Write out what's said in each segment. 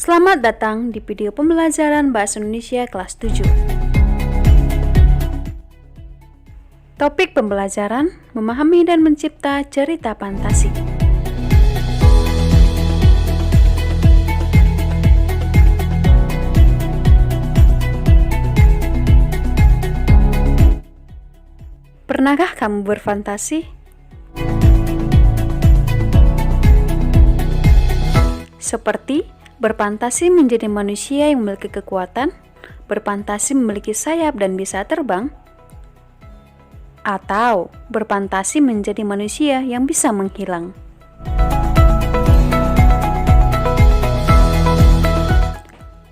Selamat datang di video pembelajaran Bahasa Indonesia kelas 7. Topik pembelajaran, memahami dan mencipta cerita fantasi. Pernahkah kamu berfantasi? Seperti berfantasi menjadi manusia yang memiliki kekuatan, berfantasi memiliki sayap dan bisa terbang, atau berfantasi menjadi manusia yang bisa menghilang.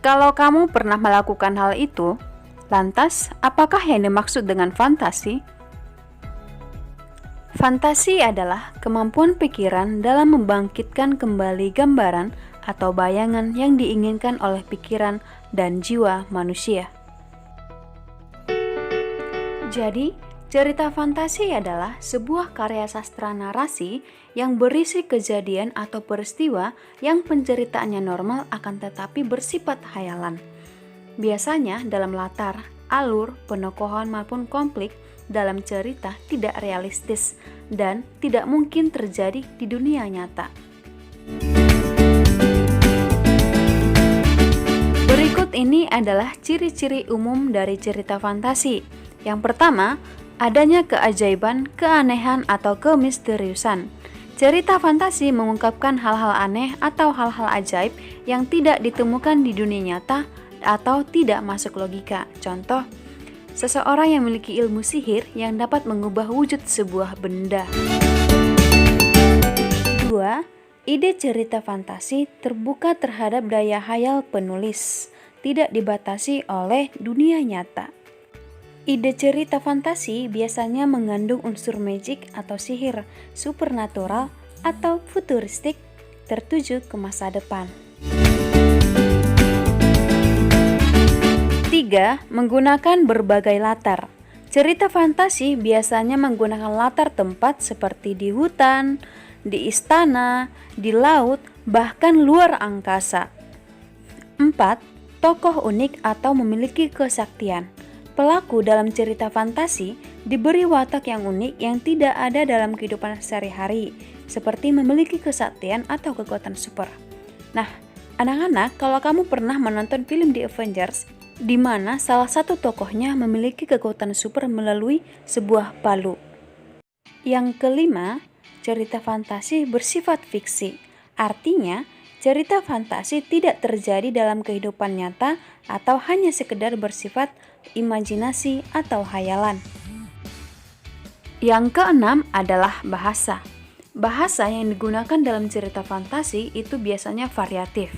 Kalau kamu pernah melakukan hal itu, lantas apakah yang dimaksud dengan fantasi? Fantasi adalah kemampuan pikiran dalam membangkitkan kembali gambaran atau bayangan yang diinginkan oleh pikiran dan jiwa manusia. Jadi, cerita fantasi adalah sebuah karya sastra narasi yang berisi kejadian atau peristiwa yang penceritaannya normal akan tetapi bersifat khayalan. Biasanya dalam latar, alur, penokohan maupun konflik dalam cerita tidak realistis dan tidak mungkin terjadi di dunia nyata. Berikut ini adalah ciri-ciri umum dari cerita fantasi. Yang pertama, adanya keajaiban, keanehan, atau kemisteriusan. Cerita fantasi mengungkapkan hal-hal aneh atau hal-hal ajaib yang tidak ditemukan di dunia nyata atau tidak masuk logika. Contoh, seseorang yang memiliki ilmu sihir yang dapat mengubah wujud sebuah benda. 2. Ide cerita fantasi terbuka terhadap daya khayal penulis, tidak dibatasi oleh dunia nyata. Ide cerita fantasi biasanya mengandung unsur magic atau sihir, supernatural atau futuristik, tertuju ke masa depan. 3. Menggunakan berbagai latar. Cerita fantasi biasanya menggunakan latar tempat seperti di hutan, di istana, di laut, bahkan luar angkasa. 4. Tokoh unik atau memiliki kesaktian. Pelaku dalam cerita fantasi diberi watak yang unik yang tidak ada dalam kehidupan sehari-hari, seperti memiliki kesaktian atau kekuatan super. Nah, anak-anak, kalau kamu pernah menonton film The Avengers, di mana salah satu tokohnya memiliki kekuatan super melalui sebuah palu. Yang kelima, cerita fantasi bersifat fiksi. Artinya, cerita fantasi tidak terjadi dalam kehidupan nyata atau hanya sekedar bersifat imajinasi atau khayalan. Yang keenam adalah bahasa. Bahasa yang digunakan dalam cerita fantasi itu biasanya variatif.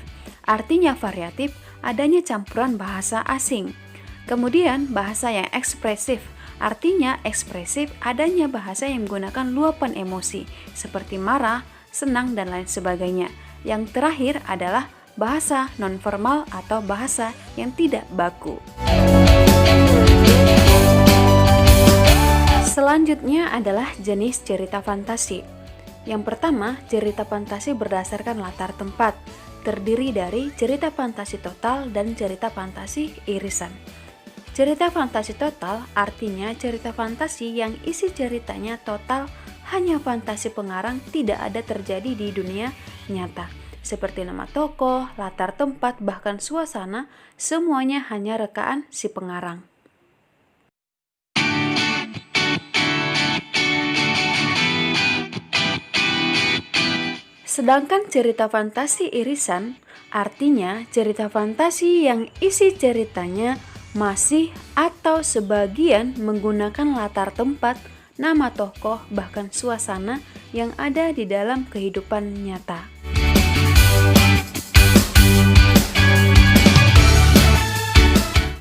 Artinya variatif, adanya campuran bahasa asing. Kemudian bahasa yang ekspresif. Artinya ekspresif, adanya bahasa yang menggunakan luapan emosi seperti marah, senang, dan lain sebagainya. Yang terakhir adalah bahasa nonverbal atau bahasa yang tidak baku. Selanjutnya adalah jenis cerita fantasi. Yang pertama, cerita fantasi berdasarkan latar tempat, terdiri dari cerita fantasi total dan cerita fantasi irisan. Cerita fantasi total artinya cerita fantasi yang isi ceritanya total hanya fantasi pengarang, tidak ada terjadi di dunia nyata. Seperti nama tokoh, latar tempat, bahkan suasana, semuanya hanya rekaan si pengarang. Sedangkan cerita fantasi irisan artinya cerita fantasi yang isi ceritanya masih atau sebagian menggunakan latar tempat, nama tokoh, bahkan suasana yang ada di dalam kehidupan nyata.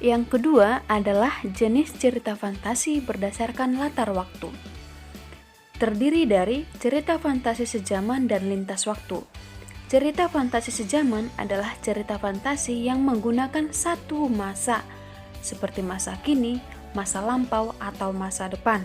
Yang kedua adalah jenis cerita fantasi berdasarkan latar waktu. Terdiri dari cerita fantasi sejaman dan lintas waktu. Cerita fantasi sejaman adalah cerita fantasi yang menggunakan satu masa, seperti masa kini, masa lampau, atau masa depan.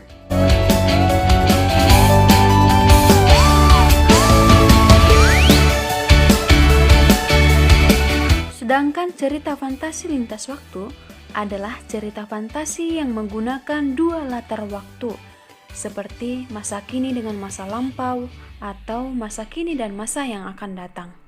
Sedangkan cerita fantasi lintas waktu adalah cerita fantasi yang menggunakan dua latar waktu, seperti masa kini dengan masa lampau atau masa kini dan masa yang akan datang.